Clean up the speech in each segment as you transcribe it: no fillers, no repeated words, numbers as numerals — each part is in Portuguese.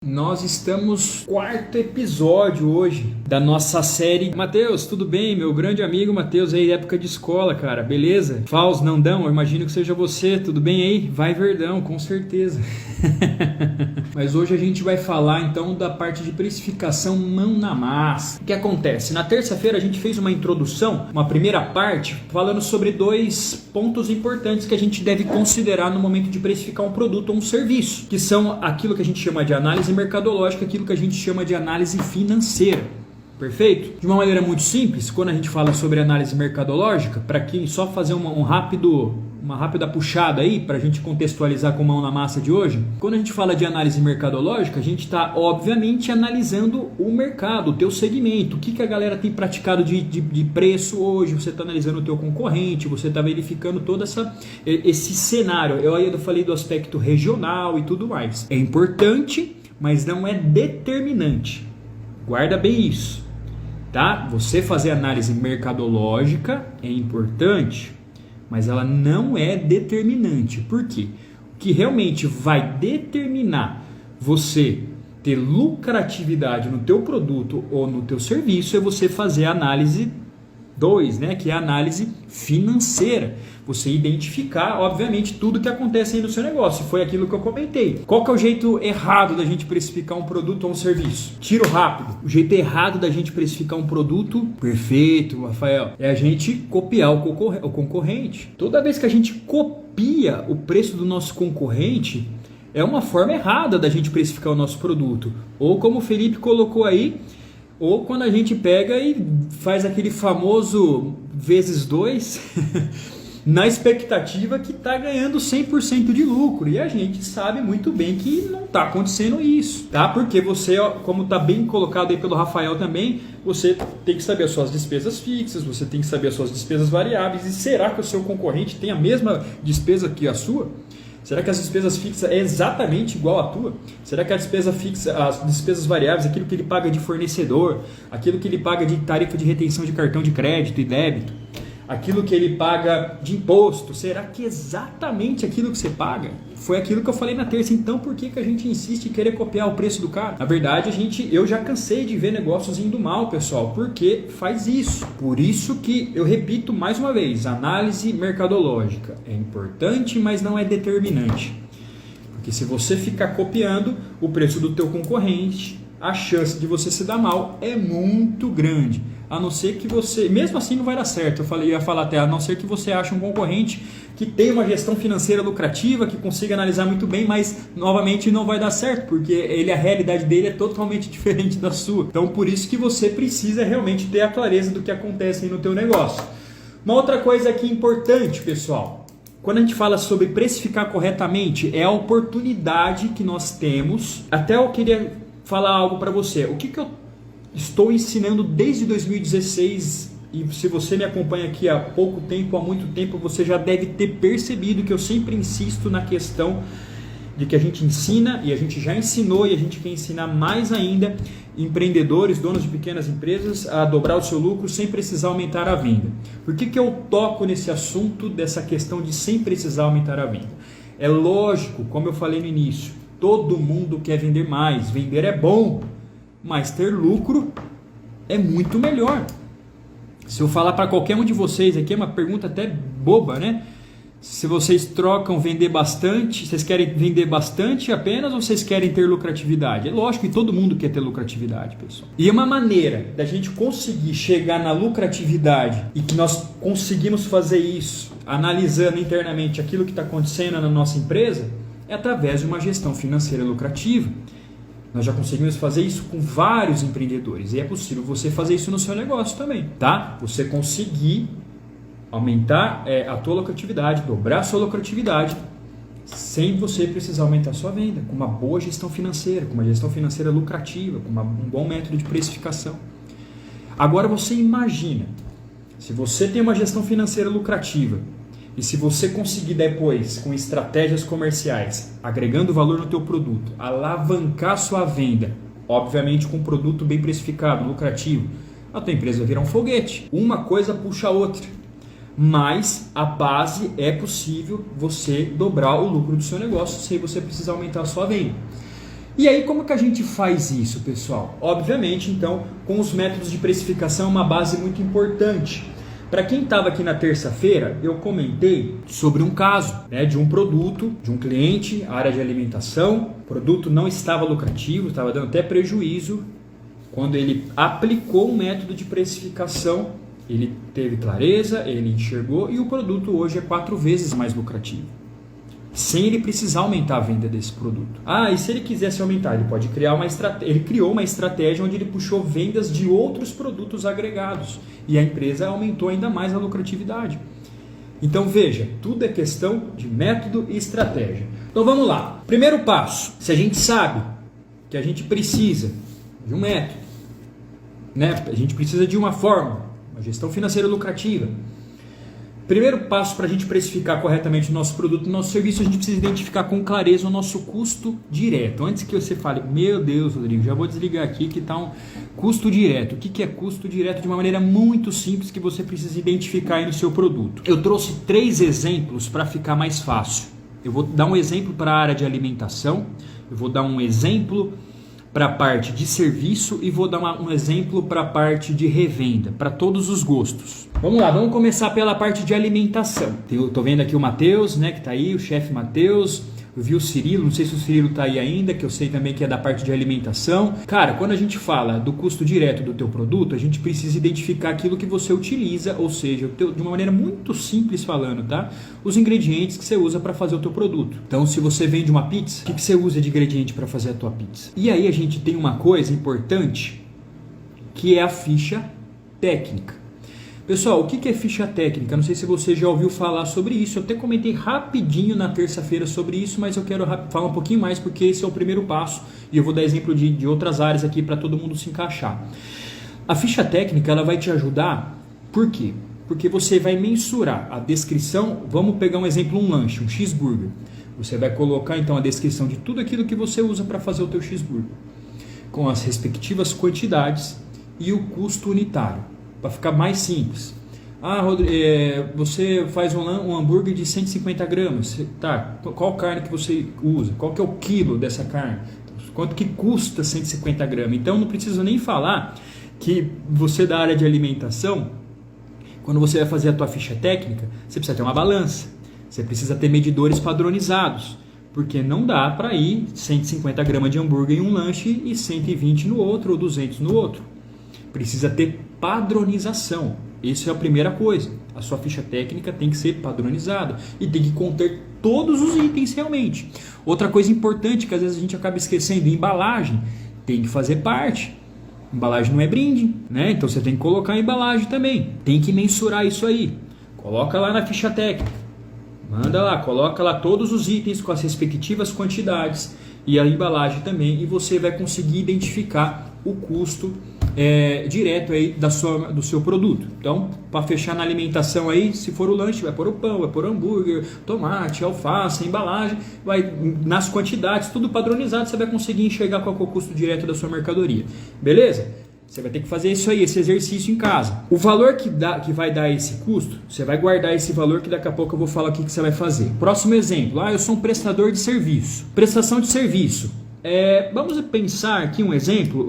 Nós estamos no quarto episódio hoje da nossa série. Matheus, tudo bem? Meu grande amigo Matheus aí, época de escola, cara, beleza? Faus, Nandão, eu imagino que seja você, tudo bem aí? Vai Verdão, com certeza. Mas hoje a gente vai falar então da parte de precificação mão na massa. O que acontece? Na terça-feira a gente fez uma introdução, uma primeira parte, falando sobre dois pontos importantes que a gente deve considerar no momento de precificar um produto ou um serviço, que são aquilo que a gente chama de análise mercadológica, aquilo que a gente chama de análise financeira. Perfeito? De uma maneira muito simples, quando a gente fala sobre análise mercadológica, para quem só fazer uma rápida puxada aí, para a gente contextualizar com mão na massa de hoje, quando a gente fala de análise mercadológica, a gente está obviamente analisando o mercado, o teu segmento, o que a galera tem praticado de preço hoje, você está analisando o teu concorrente, você está verificando todo esse cenário. Eu falei do aspecto regional e tudo mais. É importante, mas não é determinante. Guarda bem isso, tá? Você fazer análise mercadológica é importante, mas ela não é determinante. Por quê? O que realmente vai determinar você ter lucratividade no teu produto ou no teu serviço é você fazer a análise 2, né? Que é a análise financeira. Você identificar, obviamente, tudo que acontece aí no seu negócio. Foi aquilo que eu comentei. Qual que é o jeito errado da gente precificar um produto ou um serviço? Tiro rápido. O jeito errado da gente precificar um produto, perfeito, Rafael, é a gente copiar o concorrente. Toda vez que a gente copia o preço do nosso concorrente, é uma forma errada da gente precificar o nosso produto. Ou como o Felipe colocou aí, ou quando a gente pega e faz aquele famoso vezes 2 na expectativa que está ganhando 100% de lucro. E a gente sabe muito bem que não está acontecendo isso, tá? Porque você, como está bem colocado aí pelo Rafael também, você tem que saber as suas despesas fixas, você tem que saber as suas despesas variáveis. E será que o seu concorrente tem a mesma despesa que a sua? Será que as despesas fixas é exatamente igual à tua? Será que a despesa fixa, as despesas variáveis, aquilo que ele paga de fornecedor, aquilo que ele paga de tarifa de retenção de cartão de crédito e débito, aquilo que ele paga de imposto, será que é exatamente aquilo que você paga? Foi aquilo que eu falei na terça. Então por que a gente insiste em querer copiar o preço do cara? Na verdade, eu já cansei de ver negócios indo mal, pessoal, porque faz isso. Por isso que eu repito mais uma vez, análise mercadológica é importante, mas não é determinante. Porque se você ficar copiando o preço do teu concorrente, a chance de você se dar mal é muito grande. A não ser que você, mesmo assim não vai dar certo, ia falar até, a não ser que você ache um concorrente que tem uma gestão financeira lucrativa, que consiga analisar muito bem, mas novamente não vai dar certo, porque a realidade dele é totalmente diferente da sua. Então por isso que você precisa realmente ter a clareza do que acontece aí no teu negócio. Uma outra coisa aqui importante, pessoal, quando a gente fala sobre precificar corretamente, é a oportunidade que nós temos. Até eu queria falar algo para você. O que eu estou ensinando desde 2016, e se você me acompanha aqui há pouco tempo, há muito tempo, você já deve ter percebido que eu sempre insisto na questão de que a gente ensina, e a gente já ensinou, e a gente quer ensinar mais ainda, empreendedores, donos de pequenas empresas, a dobrar o seu lucro sem precisar aumentar a venda. Por que eu toco nesse assunto dessa questão de sem precisar aumentar a venda? É lógico, como eu falei no início, todo mundo quer vender mais, vender é bom, mas ter lucro é muito melhor. Se eu falar para qualquer um de vocês aqui, é uma pergunta até boba, né? Se vocês trocam vender bastante, vocês querem vender bastante apenas ou vocês querem ter lucratividade? É lógico que todo mundo quer ter lucratividade, pessoal. E uma maneira da gente conseguir chegar na lucratividade e que nós conseguimos fazer isso analisando internamente aquilo que está acontecendo na nossa empresa é através de uma gestão financeira lucrativa. Nós já conseguimos fazer isso com vários empreendedores e é possível você fazer isso no seu negócio também, tá? Você conseguir aumentar a tua lucratividade, dobrar a sua lucratividade sem você precisar aumentar a sua venda, com uma boa gestão financeira, com uma gestão financeira lucrativa, com um bom método de precificação. Agora você imagina, se você tem uma gestão financeira lucrativa e se você conseguir depois, com estratégias comerciais, agregando valor no teu produto, alavancar sua venda, obviamente com um produto bem precificado, lucrativo, a tua empresa vai virar um foguete. Uma coisa puxa a outra. Mas a base é possível você dobrar o lucro do seu negócio sem você precisar aumentar a sua venda. E aí como que a gente faz isso, pessoal? Obviamente, então, com os métodos de precificação é uma base muito importante. Para quem estava aqui na terça-feira, eu comentei sobre um caso, né, de um produto, de um cliente, área de alimentação. O produto não estava lucrativo, estava dando até prejuízo. Quando ele aplicou um método de precificação, ele teve clareza, ele enxergou e o produto hoje é 4 vezes mais lucrativo. Sem ele precisar aumentar a venda desse produto. E se ele quisesse aumentar, ele pode criar uma estratégia. Ele criou uma estratégia onde ele puxou vendas de outros produtos agregados e a empresa aumentou ainda mais a lucratividade. Então veja, tudo é questão de método e estratégia. Então vamos lá. Primeiro passo, se a gente sabe que a gente precisa de um método, né? A gente precisa de uma fórmula, uma gestão financeira lucrativa. Primeiro passo para a gente precificar corretamente o nosso produto, o nosso serviço, a gente precisa identificar com clareza o nosso custo direto. Antes que você fale, meu Deus, Rodrigo, já vou desligar aqui que está um custo direto. O que é custo direto? De uma maneira muito simples que você precisa identificar aí no seu produto. Eu trouxe 3 exemplos para ficar mais fácil. Eu vou dar um exemplo para a área de alimentação, eu vou dar um exemplo para a parte de serviço e vou dar um exemplo para a parte de revenda, para todos os gostos. Vamos lá, vamos começar pela parte de alimentação. Estou vendo aqui o Matheus, né, que está aí, o chefe Matheus. Eu vi o Cirilo, não sei se o Cirilo está aí ainda, que eu sei também que é da parte de alimentação. Cara, quando a gente fala do custo direto do teu produto, a gente precisa identificar aquilo que você utiliza, ou seja, de uma maneira muito simples falando, tá? Os ingredientes que você usa para fazer o teu produto. Então, se você vende uma pizza, o que você usa de ingrediente para fazer a tua pizza? E aí a gente tem uma coisa importante, que é a ficha técnica. Pessoal, o que é ficha técnica? Não sei se você já ouviu falar sobre isso. Eu até comentei rapidinho na terça-feira sobre isso, mas eu quero falar um pouquinho mais porque esse é o primeiro passo e eu vou dar exemplo de outras áreas aqui para todo mundo se encaixar. A ficha técnica ela vai te ajudar, por quê? Porque você vai mensurar a descrição. Vamos pegar um exemplo, um lanche, um cheeseburger. Você vai colocar então a descrição de tudo aquilo que você usa para fazer o teu cheeseburger, com as respectivas quantidades e o custo unitário. Para ficar mais simples. Você faz um hambúrguer de 150 gramas. Tá, qual carne que você usa? Qual que é o quilo dessa carne? Quanto que custa 150 gramas? Então não preciso nem falar que você da área de alimentação, quando você vai fazer a tua ficha técnica, você precisa ter uma balança. Você precisa ter medidores padronizados. Porque não dá para ir 150 gramas de hambúrguer em um lanche e 120 no outro ou 200 no outro. Precisa ter padronização. Isso é a primeira coisa. A sua ficha técnica tem que ser padronizada e tem que conter todos os itens realmente. Outra coisa importante que às vezes a gente acaba esquecendo, embalagem tem que fazer parte. Embalagem não é brinde, né? Então você tem que colocar a embalagem também. Tem que mensurar isso aí. Coloca lá na ficha técnica. Manda lá, coloca lá todos os itens com as respectivas quantidades e a embalagem também, e você vai conseguir identificar o custo direto aí do seu produto. Então, para fechar na alimentação aí, se for o lanche, vai pôr o pão, vai pôr o hambúrguer, tomate, alface, embalagem, vai nas quantidades, tudo padronizado, você vai conseguir enxergar qual é o custo direto da sua mercadoria. Beleza? Você vai ter que fazer isso aí, esse exercício em casa. O valor que vai dar esse custo, você vai guardar esse valor que daqui a pouco eu vou falar o que você vai fazer. Próximo exemplo, eu sou um prestador de serviço. Prestação de serviço. Vamos pensar aqui um exemplo,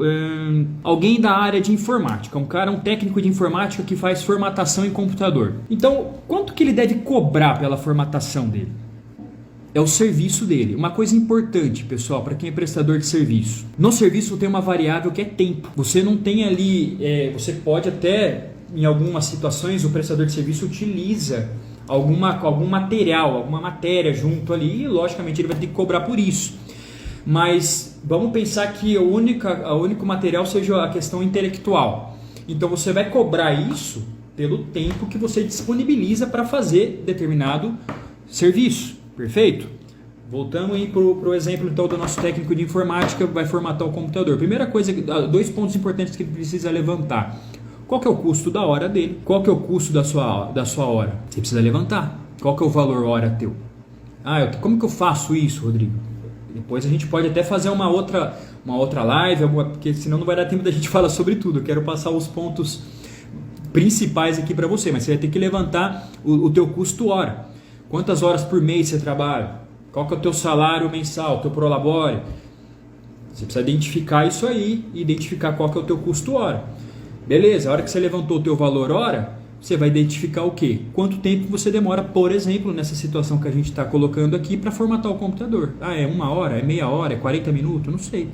alguém da área de informática, um técnico de informática que faz formatação em computador. Então, quanto que ele deve cobrar pela formatação dele? É o serviço dele. Uma coisa importante, pessoal, para quem é prestador de serviço. No serviço tem uma variável que é tempo. Você não tem ali, você pode até, em algumas situações, o prestador de serviço utiliza algum material, alguma matéria junto ali e, logicamente, ele vai ter que cobrar por isso. Mas vamos pensar que o único material seja a questão intelectual. Então você vai cobrar isso pelo tempo que você disponibiliza para fazer determinado serviço. Perfeito? Voltamos aí para o exemplo então do nosso técnico de informática que vai formatar o computador. Primeira coisa, 2 pontos importantes que ele precisa levantar. Qual que é o custo da hora dele? Qual que é o custo da sua hora? Você precisa levantar. Qual que é o valor hora teu? Como que eu faço isso, Rodrigo? Depois a gente pode até fazer uma outra live, porque senão não vai dar tempo da gente falar sobre tudo. Eu quero passar os pontos principais aqui para você, mas você vai ter que levantar o teu custo hora. Quantas horas por mês você trabalha? Qual que é o teu salário mensal, o teu prolabore? Você precisa identificar isso aí, identificar qual que é o teu custo hora. Beleza, a hora que você levantou o teu valor hora, você vai identificar o quê? Quanto tempo você demora, por exemplo, nessa situação que a gente está colocando aqui para formatar o computador. Ah, é 1 hora, é meia hora, é 40 minutos? Não sei.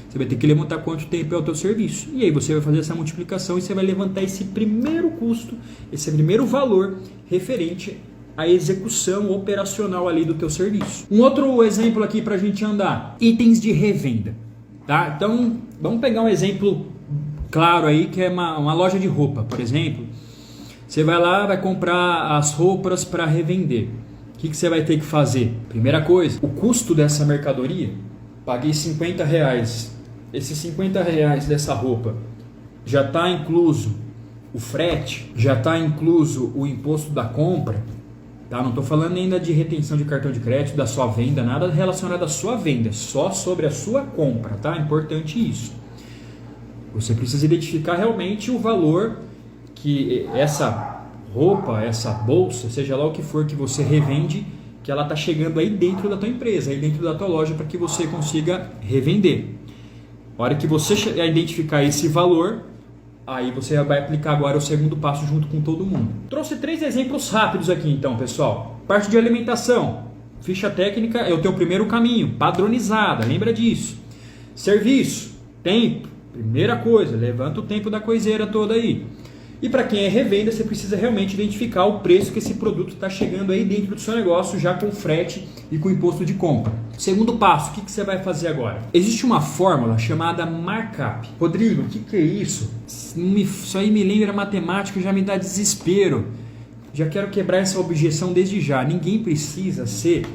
Você vai ter que levantar quanto tempo é o teu serviço. E aí você vai fazer essa multiplicação e você vai levantar esse primeiro custo, esse primeiro valor referente à execução operacional ali do teu serviço. Um outro exemplo aqui para a gente andar. Itens de revenda. Tá? Então, vamos pegar um exemplo claro aí, que é uma loja de roupa, por exemplo. Você vai lá, vai comprar as roupas para revender. O que você vai ter que fazer? Primeira coisa, o custo dessa mercadoria, paguei R$50. Esses R$50 dessa roupa já está incluso o frete, já está incluso o imposto da compra, tá? Não estou falando ainda de retenção de cartão de crédito, da sua venda, nada relacionado à sua venda, só sobre a sua compra, tá? Importante isso. Você precisa identificar realmente o valor que essa roupa, essa bolsa, seja lá o que for que você revende, que ela está chegando aí dentro da tua empresa, aí dentro da tua loja, para que você consiga revender. A hora que você identificar esse valor, aí você vai aplicar agora o segundo passo junto com todo mundo. Trouxe 3 exemplos rápidos aqui então, pessoal. Parte de alimentação, ficha técnica é o teu primeiro caminho, padronizada, lembra disso. Serviço, tempo, primeira coisa, levanta o tempo da coiseira toda aí. E para quem é revenda, você precisa realmente identificar o preço que esse produto está chegando aí dentro do seu negócio, já com frete e com imposto de compra. Segundo passo, o que você vai fazer agora? Existe uma fórmula chamada markup. Rodrigo, o que é isso? Isso aí me lembra matemática e já me dá desespero. Já quero quebrar essa objeção desde já. Ninguém precisa ser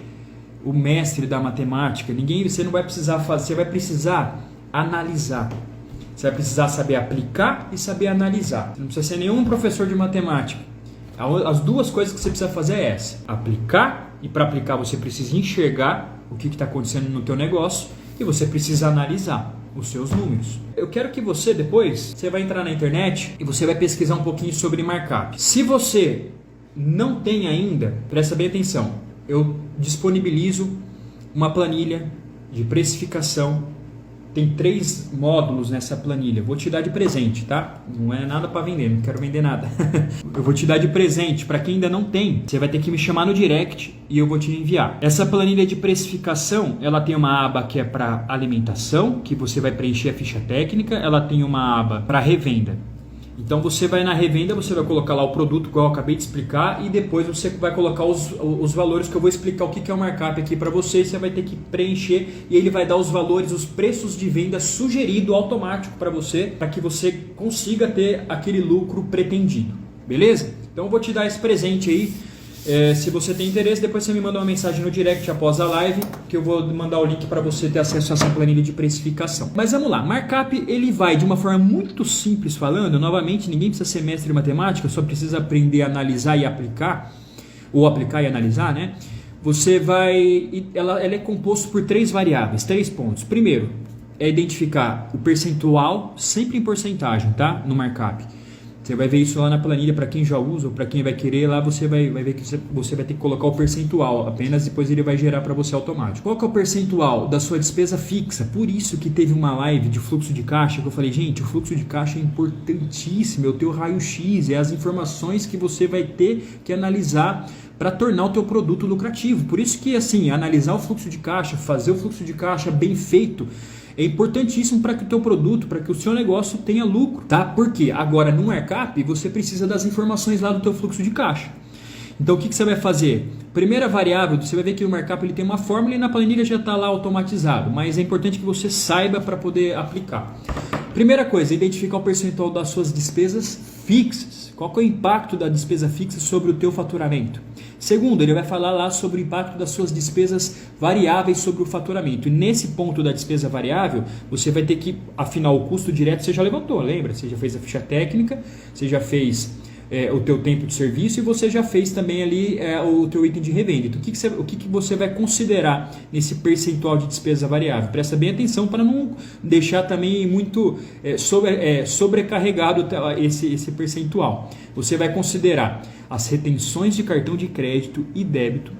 o mestre da matemática. Você não vai precisar fazer, você vai precisar analisar. Você vai precisar saber aplicar e saber analisar. Você não precisa ser nenhum professor de matemática. As duas coisas que você precisa fazer é essa. Aplicar, e para aplicar você precisa enxergar o que está acontecendo no teu negócio e você precisa analisar os seus números. Eu quero que você depois, você vai entrar na internet e você vai pesquisar um pouquinho sobre markup. Se você não tem ainda, presta bem atenção, eu disponibilizo uma planilha de precificação. Tem 3 módulos nessa planilha. Vou te dar de presente, tá? Não é nada para vender, não quero vender nada. Eu vou te dar de presente. Para quem ainda não tem, você vai ter que me chamar no direct e eu vou te enviar. Essa planilha de precificação, ela tem uma aba que é para alimentação, que você vai preencher a ficha técnica. Ela tem uma aba para revenda. Então você vai na revenda, você vai colocar lá o produto, igual eu acabei de explicar, e depois você vai colocar os valores que eu vou explicar o que é o markup aqui para você. Você vai ter que preencher e ele vai dar os valores, os preços de venda sugerido automático para você, para que você consiga ter aquele lucro pretendido. Beleza? Então eu vou te dar esse presente aí. Se você tem interesse, depois você me manda uma mensagem no direct após a live, que eu vou mandar o link para você ter acesso a essa planilha de precificação. Mas vamos lá, markup ele vai de uma forma muito simples falando, novamente ninguém precisa ser mestre em matemática, só precisa aprender a analisar e aplicar, ou aplicar e analisar, né? Você vai, ela é composto por 3 variáveis, 3 pontos. Primeiro, é identificar o percentual, sempre em porcentagem, tá? No markup. Você vai ver isso lá na planilha, para quem já usa ou para quem vai querer, lá você vai ver que você vai ter que colocar o percentual apenas, depois ele vai gerar para você automático. Qual que é o percentual da sua despesa fixa? Por isso que teve uma live de fluxo de caixa que eu falei, gente, o fluxo de caixa é importantíssimo, é o teu raio-x, é as informações que você vai ter que analisar para tornar o teu produto lucrativo. Por isso que assim, analisar o fluxo de caixa, fazer o fluxo de caixa bem feito, é importantíssimo para que o teu produto, para que o seu negócio tenha lucro, tá? Porque agora no markup você precisa das informações lá do teu fluxo de caixa. Então o que você vai fazer? Primeira variável, você vai ver que o markup ele tem uma fórmula e na planilha já está lá automatizado, mas é importante que você saiba para poder aplicar. Primeira coisa, identificar o percentual das suas despesas fixas. Qual que é o impacto da despesa fixa sobre o teu faturamento? Segundo, ele vai falar lá sobre o impacto das suas despesas variáveis sobre o faturamento. E nesse ponto da despesa variável, você vai ter que, afinal, o custo direto você já levantou, lembra? Você já fez a ficha técnica, você já fez o teu tempo de serviço e você já fez também ali o teu item de revenda. Então, o que você vai considerar nesse percentual de despesa variável? Presta bem atenção para não deixar também muito sobrecarregado esse percentual. Você vai considerar as retenções de cartão de crédito e débito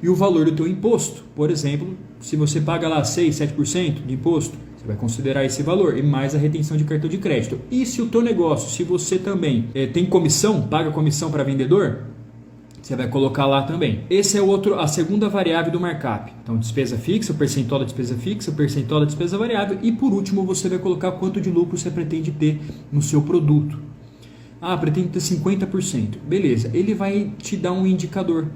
e o valor do teu imposto. Por exemplo, se você paga lá 6, 7% de imposto, Você vai considerar esse valor e mais a retenção de cartão de crédito. E se o teu negócio, se você também tem comissão, paga comissão para vendedor, você vai colocar lá também. Esse é a segunda variável do markup. Então, despesa fixa, o percentual da despesa fixa, o percentual da despesa variável e, por último, você vai colocar quanto de lucro você pretende ter no seu produto. Pretende ter 50%. Beleza, ele vai te dar um indicador.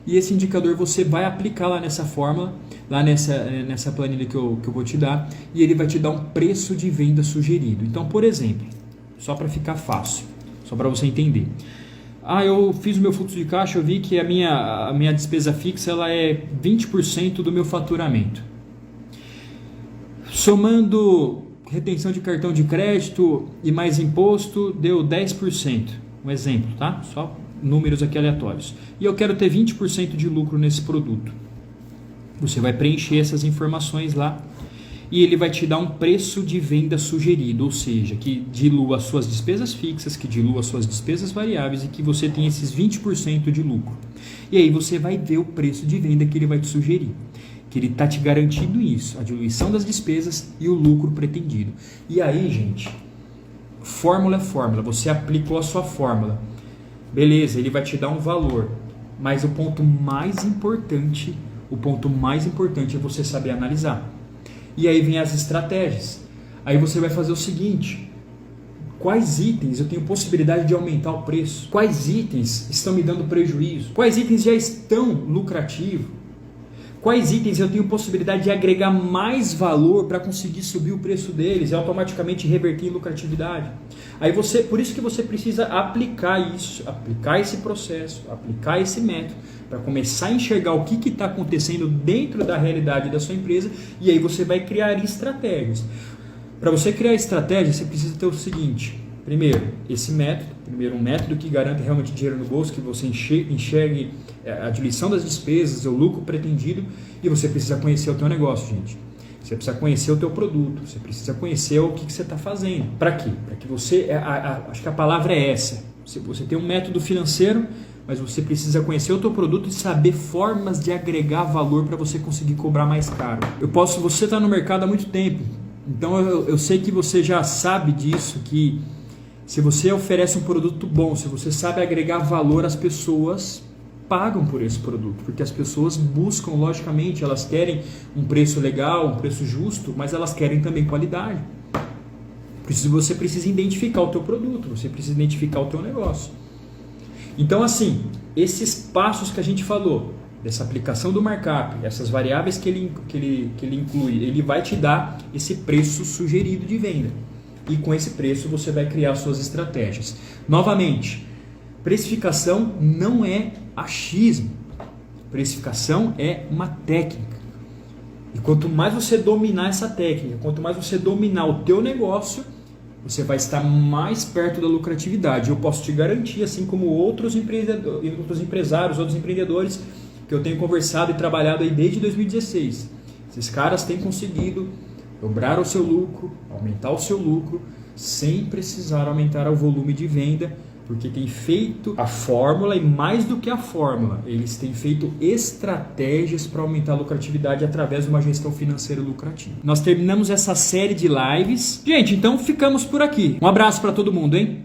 E esse indicador você vai aplicar lá nessa fórmula, lá nessa planilha que eu vou te dar, e ele vai te dar um preço de venda sugerido. Então, por exemplo, só para ficar fácil, só para você entender. Eu fiz o meu fluxo de caixa, eu vi que a minha despesa fixa ela é 20% do meu faturamento. Somando retenção de cartão de crédito e mais imposto, deu 10%. Um exemplo, tá? Só números aqui aleatórios. E eu quero ter 20% de lucro nesse produto. Você vai preencher essas informações lá e ele vai te dar um preço de venda sugerido, ou seja, que dilua as suas despesas fixas, que dilua as suas despesas variáveis e que você tem esses 20% de lucro. E aí você vai ver o preço de venda que ele vai te sugerir, que ele está te garantindo isso, a diluição das despesas e o lucro pretendido. E aí, gente, fórmula é fórmula, você aplicou a sua fórmula, beleza, ele vai te dar um valor, mas o ponto mais importante é você saber analisar. E aí vem as estratégias. Aí você vai fazer o seguinte: quais itens eu tenho possibilidade de aumentar o preço? Quais itens estão me dando prejuízo? Quais itens já estão lucrativos? Quais itens eu tenho possibilidade de agregar mais valor para conseguir subir o preço deles e automaticamente reverter em lucratividade? Aí por isso que você precisa aplicar isso, aplicar esse processo, aplicar esse método, para começar a enxergar o que está acontecendo dentro da realidade da sua empresa, e aí você vai criar estratégias. Para você criar estratégia, você precisa ter o seguinte: primeiro, um método que garanta realmente dinheiro no bolso, que você enxergue a diluição das despesas, o lucro pretendido, e você precisa conhecer o teu negócio, gente. Você precisa conhecer o teu produto, você precisa conhecer o que você está fazendo. Para quê? Para que você, acho que a palavra é essa, você tem um método financeiro, mas você precisa conhecer o teu produto e saber formas de agregar valor para você conseguir cobrar mais caro. Você está no mercado há muito tempo, então eu sei que você já sabe disso, que se você oferece um produto bom, se você sabe agregar valor, as pessoas pagam por esse produto, porque as pessoas buscam, logicamente, elas querem um preço legal, um preço justo, mas elas querem também qualidade. Você precisa identificar o teu produto, você precisa identificar o teu negócio. Então, assim, esses passos que a gente falou, dessa aplicação do markup, essas variáveis que ele inclui, ele vai te dar esse preço sugerido de venda. E com esse preço você vai criar suas estratégias. Novamente, precificação não é achismo. Precificação é uma técnica. E quanto mais você dominar essa técnica, quanto mais você dominar o teu negócio, você vai estar mais perto da lucratividade. Eu posso te garantir, assim como outros empresários, outros empreendedores que eu tenho conversado e trabalhado aí desde 2016. Esses caras têm conseguido dobrar o seu lucro, aumentar o seu lucro, sem precisar aumentar o volume de venda, porque tem feito a fórmula, e mais do que a fórmula, eles têm feito estratégias para aumentar a lucratividade através de uma gestão financeira lucrativa. Nós terminamos essa série de lives. Gente, então ficamos por aqui. Um abraço para todo mundo, hein?